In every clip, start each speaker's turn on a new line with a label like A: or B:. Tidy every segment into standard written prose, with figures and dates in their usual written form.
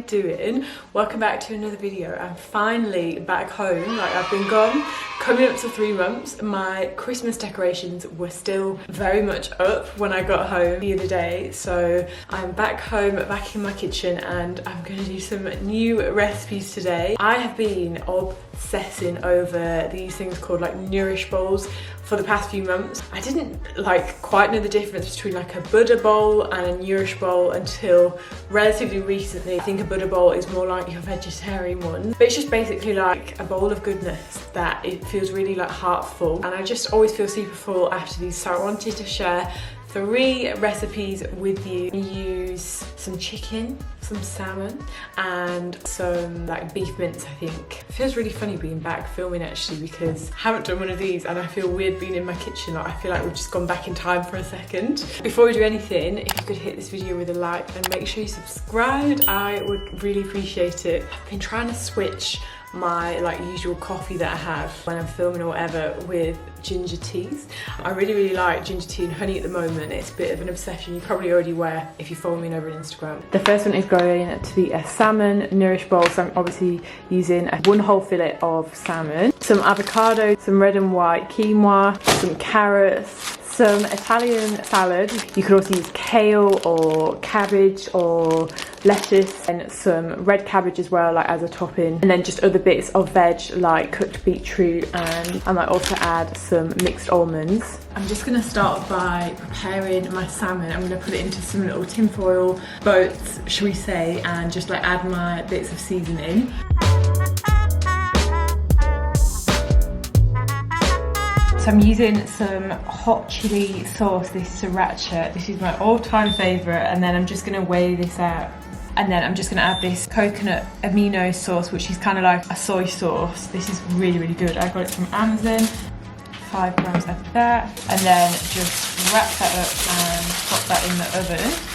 A: Doing? Welcome back to another video. I'm finally back home. Like, I've been gone coming up to 3 months. My Christmas decorations were still very much up when I got home the other day, so I'm back home, back in my kitchen, and I'm going to do some new recipes today. I have been obsessing over these things called like nourish bowls for the past few months. I didn't like quite know the difference between like a Buddha bowl and a nourish bowl until relatively recently. I think a Buddha bowl is more like your vegetarian one, but it's just basically like a bowl of goodness that it feels really like heartful, and I just always feel super full after these, so I wanted to share 3 recipes with you. We use some chicken, some salmon, and some like beef mince, I think. It feels really funny being back filming actually, because I haven't done one of these and I feel weird being in my kitchen. Like, I feel like we've just gone back in time for a second. Before we do anything, if you could hit this video with a like and make sure you subscribed, I would really appreciate it. I've been trying to switch my like usual coffee that I have when I'm filming or whatever with ginger teas. I really like ginger tea and honey at the moment. It's a bit of an obsession. You probably already aware if you follow me over on Instagram. The first one is going to be a salmon nourish bowl, so I'm obviously using 1 whole fillet of salmon, some avocado, some red and white quinoa, some carrots, some Italian salad. You could also use kale or cabbage or lettuce, and some red cabbage as well, like as a topping, and then just other bits of veg like cooked beetroot, and I might also add some mixed almonds. I'm just gonna start by preparing my salmon. I'm gonna put it into some little tinfoil boats, should we say, and just like add my bits of seasoning. So I'm using some hot chili sauce, this sriracha. This is my all-time favourite, and then I'm just gonna weigh this out. And then I'm just gonna add this coconut Aminos sauce, which is kind of like a soy sauce. This is really good. I got it from Amazon. 5 grams of that. And then just wrap that up and pop that in the oven.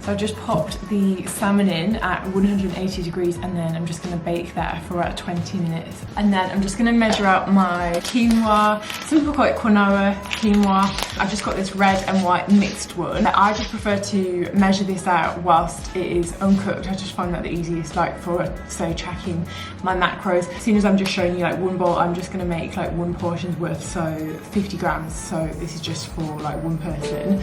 A: So I've just popped the salmon in at 180 degrees, and then I'm just gonna bake that for about 20 minutes. And then I'm just gonna measure out my quinoa. Some people call it quinoa. I've just got this red and white mixed one. I just prefer to measure this out whilst it is uncooked. I just find that the easiest, like for say tracking my macros. As soon as I'm just showing you like 1 bowl, I'm just gonna make like 1 portion's worth, so 50 grams. So this is just for like 1 person.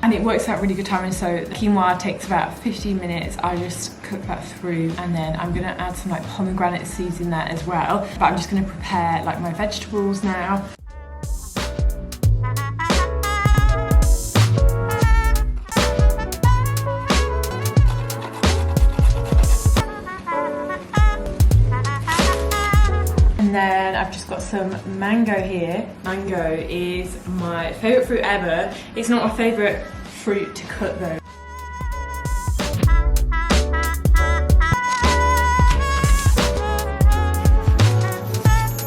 A: And it works out really good timing. So the quinoa takes about 15 minutes. I just cook that through, and then I'm gonna add some like pomegranate seeds in there as well. But I'm just gonna prepare like my vegetables now. And then I've just got some mango here. Mango is my favourite fruit ever. It's not my favourite fruit to cut though.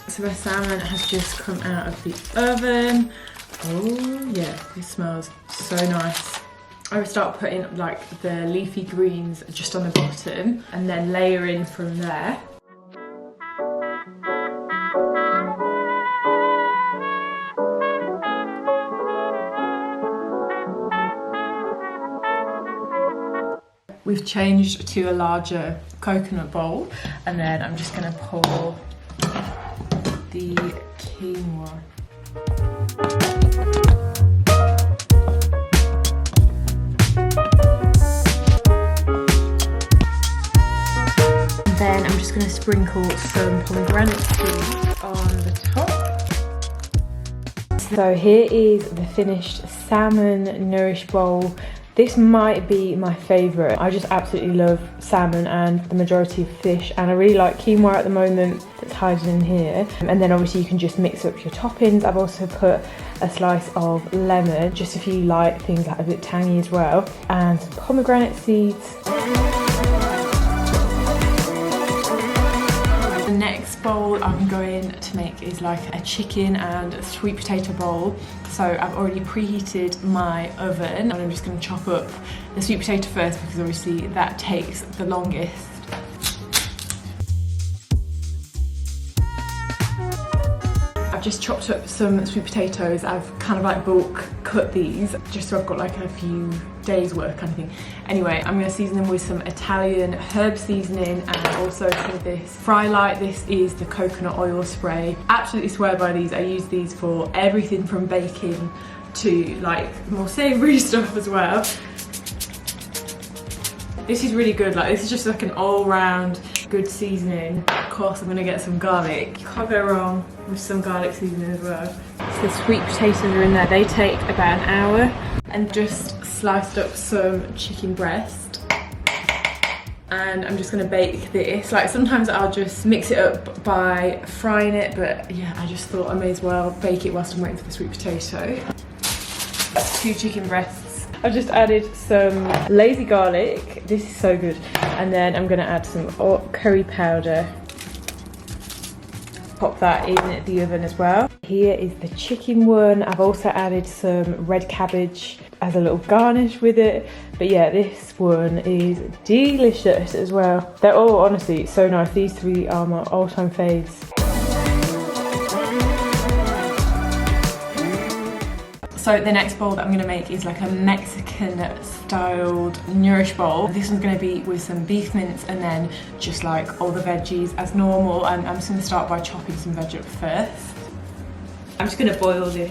A: So my salmon has just come out of the oven. Oh yeah, this smells so nice. I would start putting like the leafy greens just on the bottom and then layering from there. We've changed to a larger coconut bowl, and then I'm just going to pour the quinoa. And then I'm just going to sprinkle some pomegranate seeds on the top. So here is the finished salmon nourish bowl. This might be my favourite. I just absolutely love salmon and the majority of fish, and I really like quinoa at the moment that's hiding in here. And then obviously you can just mix up your toppings. I've also put a slice of lemon, just if you like things like a bit tangy as well, and some pomegranate seeds. And next bowl I'm going to make is like a chicken and sweet potato bowl. So I've already preheated my oven and I'm just going to chop up the sweet potato first because obviously that takes the longest. I've just chopped up some sweet potatoes. I've kind of like bulk cut these just so I've got like a few days worth kind of thing. Anyway, I'm going to season them with some Italian herb seasoning and also for this fry light, this is the coconut oil spray. Absolutely swear by these. I use these for everything from baking to like more savoury stuff as well. This is really good. Like this is just like an all-round good seasoning. Of course I'm going to get some garlic. You can't go wrong with some garlic seasoning as well. So the sweet potatoes are in there. They take about an hour. And just sliced up some chicken breast. And I'm just going to bake this. Like sometimes I'll just mix it up by frying it, but yeah, I just thought I may as well bake it whilst I'm waiting for the sweet potato. 2 chicken breasts. I've just added some lazy garlic. This is so good. And then I'm gonna add some curry powder. Pop that in the oven as well. Here is the chicken one. I've also added some red cabbage as a little garnish with it. But yeah, this one is delicious as well. They're all honestly so nice. These 3 are my all-time faves. So the next bowl that I'm going to make is like a Mexican styled nourish bowl. This one's going to be with some beef mince and then just like all the veggies as normal. And I'm just going to start by chopping some veg up first. I'm just going to boil this.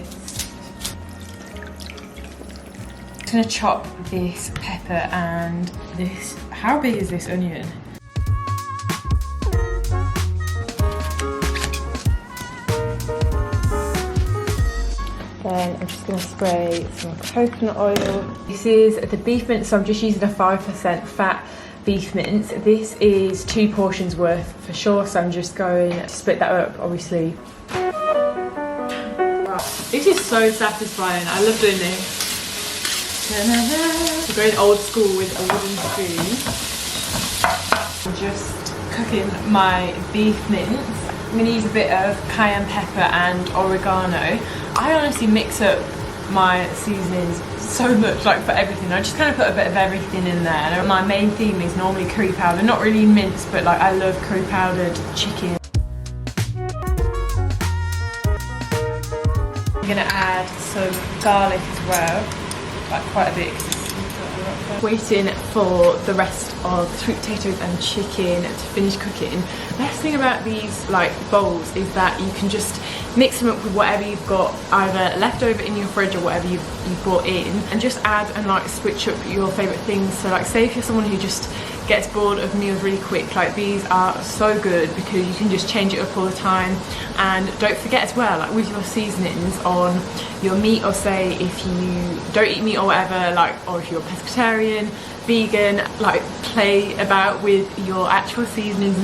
A: I'm just going to chop this pepper and this. How big is this onion? Then I'm just going to spray some coconut oil. This is the beef mince, so I'm just using a 5% fat beef mince. This is 2 portions worth for sure, so I'm just going to split that up, obviously. This is so satisfying. I love doing this. I'm going old school with a wooden spoon. I'm just cooking my beef mince. I'm going to use a bit of cayenne pepper and oregano. I honestly mix up my seasonings so much, like for everything. I just kind of put a bit of everything in there. And my main theme is normally curry powder, not really mince, but like I love curry powdered chicken. I'm gonna add some garlic as well, like quite a bit. Waiting for the rest of sweet potatoes and chicken to finish cooking. The best thing about these like bowls is that you can just mix them up with whatever you've got either left over in your fridge or whatever you've brought in, and just add and like switch up your favourite things. So like say if you're someone who just gets bored of meals really quick, like these are so good because you can just change it up all the time. And don't forget as well, like with your seasonings on your meat, or say if you don't eat meat or whatever, like, or if you're pescatarian, vegan, like play about with your actual seasonings.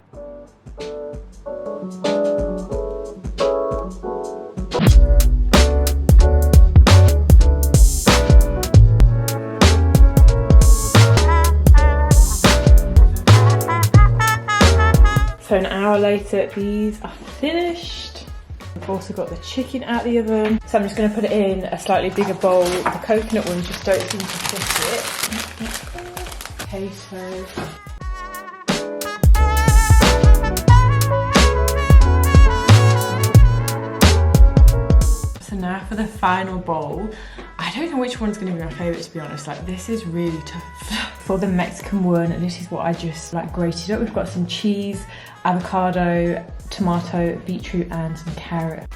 A: So an hour later, these are finished. I've also got the chicken out the oven. So I'm just going to put it in a slightly bigger bowl. The coconut ones just don't seem to fit it. Potato. So now for the final bowl. I don't know which one's going to be my favourite, to be honest. Like this is really tough. For the Mexican one, this is what I just like grated up. We've got some cheese, avocado, tomato, beetroot and some carrot.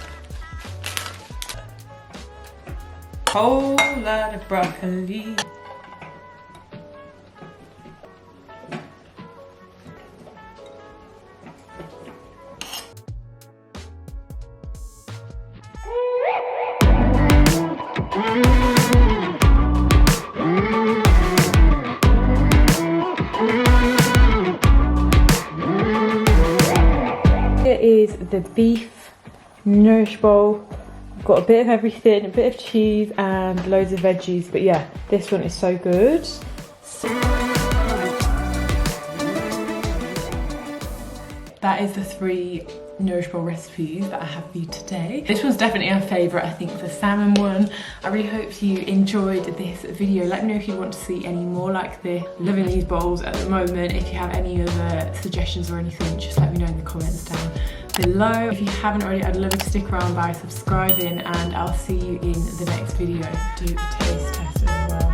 A: Whole lot of broccoli. Is the beef nourish bowl. I've got a bit of everything, a bit of cheese and loads of veggies, but yeah, this one is so good. that is the 3 Nourish Bowl recipes that I have for you today. This one's definitely a favourite, I think, the salmon one. I really hope you enjoyed this video. Let me know if you want to see any more like this. Loving these bowls at the moment. If you have any other suggestions or anything, just let me know in the comments down below. If you haven't already, I'd love you to stick around by subscribing, and I'll see you in the next video. Do a taste test as well.